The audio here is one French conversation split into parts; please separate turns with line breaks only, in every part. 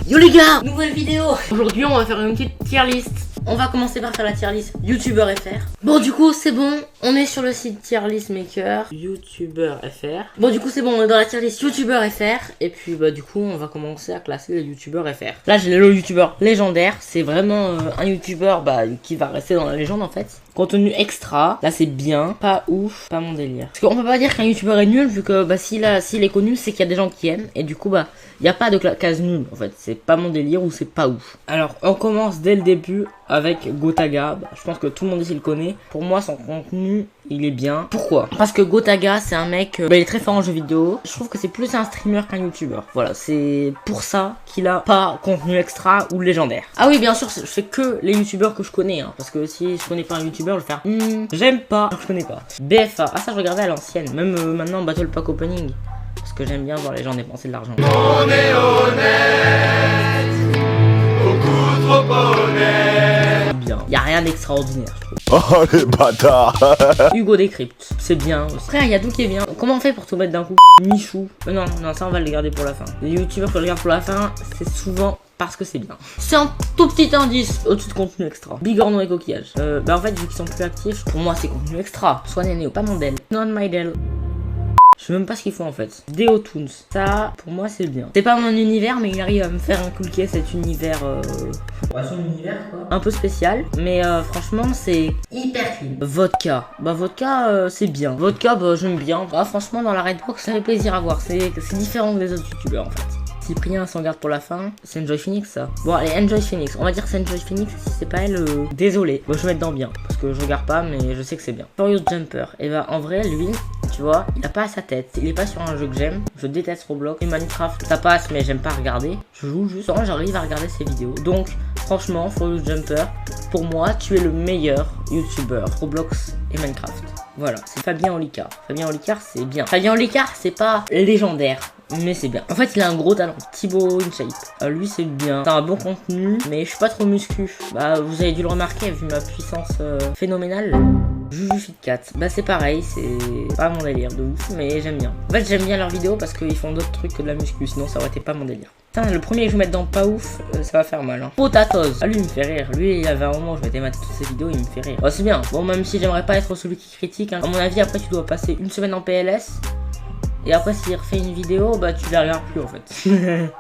Yo les gars, nouvelle vidéo. Aujourd'hui on va faire une petite tier list. On va commencer par faire la tier list YouTuber FR. Bon du coup c'est bon, on est sur le site tier list maker YouTuber FR. Bon du coup c'est bon, on est dans la tier list YouTuber FR. Et puis bah du coup on va commencer à classer les YouTubers FR. Là j'ai le YouTuber légendaire. C'est vraiment un YouTuber qui va rester dans la légende en fait. Contenu extra, là c'est bien, pas ouf, pas mon délire. Parce qu'on peut pas dire qu'un YouTuber est nul vu que bah s'il est connu c'est qu'il y a des gens qui aiment. Et du coup bah il n'y a pas de case nulle en fait, c'est pas mon délire ou c'est pas ouf. Alors on commence dès le début avec Gotaga, je pense que tout le monde ici le connaît. Pour moi son contenu il est bien. Pourquoi? Parce que Gotaga c'est un mec, il est très fort en jeux vidéo. Je trouve que c'est plus un streamer qu'un YouTuber. Voilà, c'est pour ça qu'il a pas contenu extra ou légendaire. Ah oui bien sûr, je fais que les YouTubers que je connais hein, parce que si je connais pas un YouTuber je vais faire j'aime pas, je connais pas. BFA, ah ça je regardais à l'ancienne, même maintenant Battle Pack Opening. Parce que j'aime bien voir les gens dépenser de l'argent.
On est honnête, beaucoup trop honnête.
Bien, y a rien d'extraordinaire je trouve.
Oh les bâtards.
Hugo Décrypte, c'est bien aussi. Frère, y a tout qui est bien. Comment on fait pour tout mettre d'un coup? Michou. Non, ça on va le garder pour la fin. Les youtubeurs que je regarde pour la fin, c'est souvent parce que c'est bien. C'est un tout petit indice au-dessus de contenu extra. Bigorneau et coquillage. En fait, vu qu'ils sont plus actifs, pour moi c'est contenu extra. Soit Nénéo, pas Mondel. Non Maidel. Je sais même pas ce qu'ils font en fait. Deotoons, ça pour moi c'est bien. C'est pas mon univers mais il arrive à me faire inculquer cet univers son univers quoi. Un peu spécial. Mais franchement c'est hyper clean. Vodka. Vodka c'est bien. Vodka j'aime bien. Franchement dans la Redbox ça fait plaisir à voir. C'est différent des autres youtubeurs en fait. Cyprien s'en garde pour la fin. C'est Enjoy Phoenix ça. Bon allez Enjoy Phoenix. On va dire que c'est Enjoy Phoenix. Si c'est pas elle, désolé. Bon je vais mettre dans bien. Parce que je regarde pas mais je sais que c'est bien. Furious Jumper. Et en vrai lui, tu vois, il a pas à sa tête. Il est pas sur un jeu que j'aime. Je déteste Roblox. Et Minecraft ça passe mais j'aime pas regarder. Je joue juste. J'arrive à regarder ses vidéos. Donc franchement Furious Jumper, pour moi tu es le meilleur YouTuber Roblox et Minecraft. Voilà, c'est Fabien Olicard. Fabien Olicard c'est bien. Fabien Olicard c'est pas légendaire. Mais c'est bien. En fait, il a un gros talent. Thibaut InShape. Lui, c'est bien. C'est un bon contenu. Mais je suis pas trop muscu. Vous avez dû le remarquer vu ma puissance phénoménale. Juju FitCat. C'est pareil. C'est pas mon délire de ouf. Mais j'aime bien. En fait, j'aime bien leurs vidéos parce qu'ils font d'autres trucs que de la muscu. Sinon, ça aurait été pas mon délire. Putain, le premier que je vais mettre dans pas ouf, ça va faire mal. Hein. Potatoes. Lui, il me fait rire. Lui, il y avait un moment où je m'étais maté toutes ses vidéos. Il me fait rire. C'est bien. Bon, même si j'aimerais pas être celui qui critique. Hein. À mon avis, après, tu dois passer une semaine en PLS. Et après s'il refait une vidéo, tu la regardes plus en fait.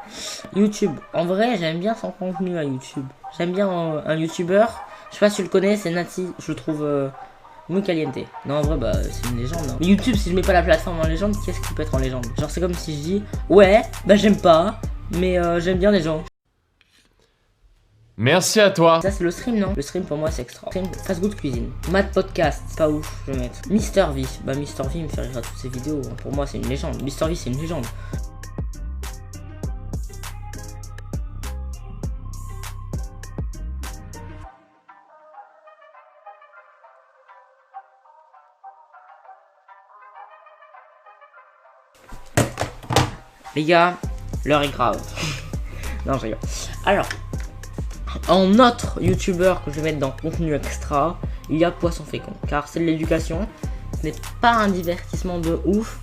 YouTube. En vrai j'aime bien son contenu à YouTube. J'aime bien un YouTuber. Je sais pas si tu le connais, c'est Nati. Je le trouve muy caliente. Non en vrai c'est une légende. Hein. Mais YouTube si je mets pas la plateforme en légende, qu'est-ce qui peut être en légende? Genre c'est comme si je dis ouais j'aime pas. Mais j'aime bien les gens.
Merci à toi.
Ça c'est le stream non? Le stream pour moi c'est extra. Stream Fast Good Cuisine. Mad Podcast, pas ouf, je vais mettre. Mister V. Mister V me fait rire à toutes ses vidéos. Pour moi c'est une légende. Mister V c'est une légende. Les gars, l'heure est grave. Non je rigole. Alors. En autre youtubeur que je vais mettre dans contenu extra, il y a Poisson Fécond. Car c'est de l'éducation, ce n'est pas un divertissement de ouf.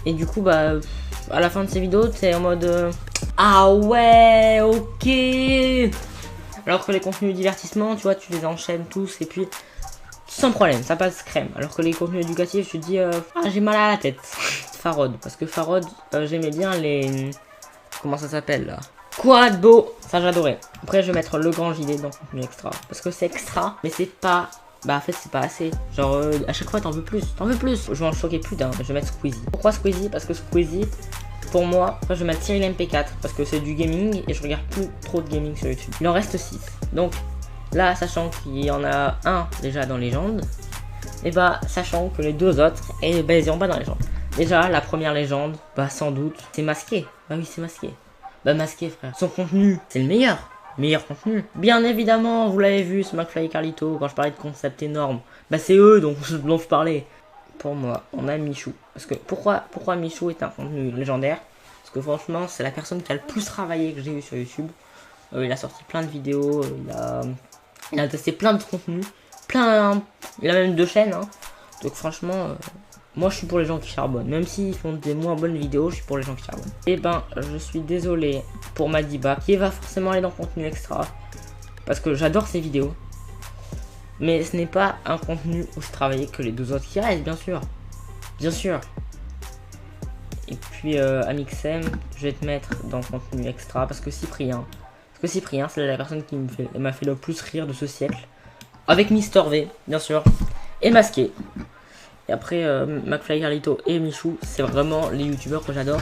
Et du coup, à la fin de ces vidéos, c'est en mode ah ouais, ok. Alors que les contenus de divertissement, tu vois, tu les enchaînes tous et puis sans problème, ça passe crème. Alors que les contenus éducatifs, tu te dis j'ai mal à la tête. Farod, parce que Farod, j'aimais bien les... Comment ça s'appelle là? Quadbo, ça j'adorais. Après je vais mettre le grand gilet dans le contenu extra. Parce que c'est extra, mais c'est pas... en fait c'est pas assez. Genre à chaque fois t'en veux plus, Je vais en choquer plus d'un, je vais mettre Squeezie. Pourquoi Squeezie? Parce que Squeezie, pour moi, je vais mettre Cyril MP4. Parce que c'est du gaming et je regarde plus trop de gaming sur YouTube. Il en reste 6. Donc là, sachant qu'il y en a un déjà dans Légende, et sachant que les deux autres, ils iront pas dans Légende. Déjà la première légende, sans doute, c'est Masqué. Oui c'est Masqué. Masqué frère, son contenu c'est le meilleur contenu. Bien évidemment vous l'avez vu, ce McFly et Carlito, quand je parlais de concept énorme, c'est eux dont je parlais. Pour moi on a Michou. Parce que pourquoi Michou est un contenu légendaire? Parce que franchement c'est la personne qui a le plus travaillé que j'ai eu sur YouTube. Il a sorti plein de vidéos, il a testé plein de contenus, il a même 2 chaînes hein. Donc franchement Moi je suis pour les gens qui charbonnent. Même s'ils font des moins bonnes vidéos, je suis pour les gens qui charbonnent. Et ben je suis désolé pour Madiba qui va forcément aller dans le contenu extra. Parce que j'adore ses vidéos. Mais ce n'est pas un contenu aussi travaillé que les deux autres qui restent, bien sûr. Bien sûr. Et puis Amixem, je vais te mettre dans le contenu extra parce que Cyprien. C'est la personne qui m'a fait le plus rire de ce siècle. Avec Mister V, bien sûr. Et Masqué. Et après, McFly Carlito et Michou, c'est vraiment les youtubeurs que j'adore.